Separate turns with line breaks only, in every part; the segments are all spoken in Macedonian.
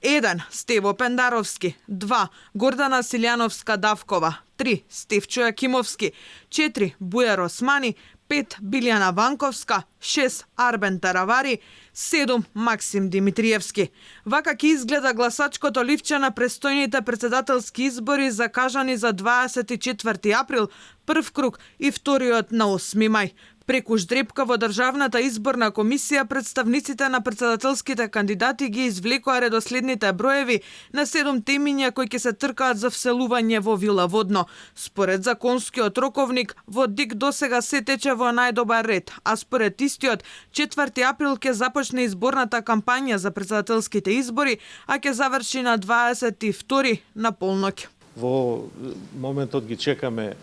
1. Стево Пендаровски. 2. Гордана Силјановска-Давкова. 3. Стефчо Јакимовски. 4. Бујар Османи. 5. Билјана Ванковска. 6. Арбен Таравари. 7. Максим Димитриевски. Вака ќе изгледа гласачкото ливче на престојните претседателски избори закажани за 24 април, прв круг и вториот на 8 мај. Преку ждрепка во Државната изборна комисија представниците на претседателските кандидати ги извлекоа редоследните броеви на 7 темиња кои ќе се тркаат за вселување во Вила Водно. Според законскиот роковник, во ДИК досега се тече во најдобар ред, а според истиот 4 април ќе започне изборната кампања за претседателските избори, а ќе заврши на 22 на полноќ.
Во моментот ги чекаме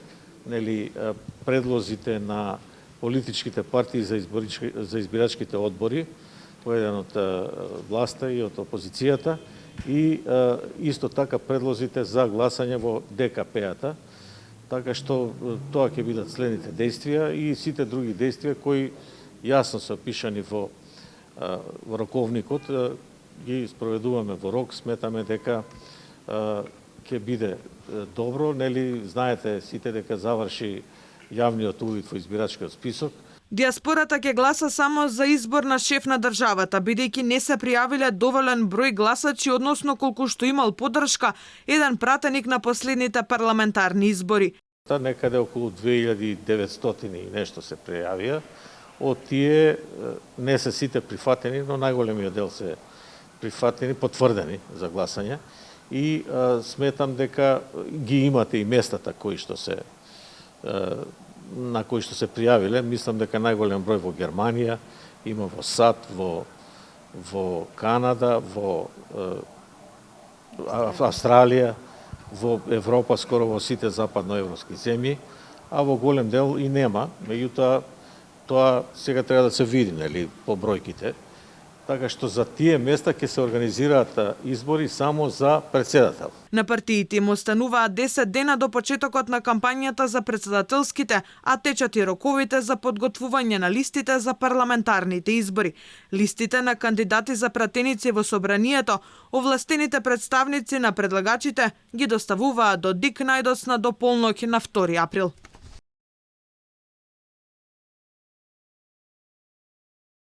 предлозите на политичките партии за избирачките одбори, поеден од власта и од опозицијата, и исто така предлозите за гласање во ДКП-ата, така што тоа ќе бидат следните действија и сите други действија кои јасно се опишани во роковникот, ги спроведуваме во рок, сметаме дека ќе биде добро, знаете сите дека заврши јавниот увид во избирачкиот список.
Диаспората ќе гласа само за избор на шеф на државата, бидејќи не се пријавиле доволен број гласачи односно колку што имал поддршка еден пратеник на последните парламентарни избори.
Некаде околу 2900 и нешто се пријавија. Од тие не се сите прифатени, но најголемиот дел се прифатени, потврдени за гласање. И сметам дека ги имате и местата на кои што се пријавиле. Мислам дека најголем број во Германија, има во САД, во Канада, во Австралија, во Европа, скоро во сите западноевропски земји, а во голем дел и нема. Меѓутоа, тоа сега треба да се види, по бројките. Така што за тие места ќе се организираат избори само за претседател.
На партиите им остануваат 10 дена до почетокот на кампањата за претседателските, а течат и роковите за подготвување на листите за парламентарните избори. Листите на кандидати за пратеници во собранието, овластените представници на предлагачите ги доставуваат до ДИК најдосна до полноќ на 2 април.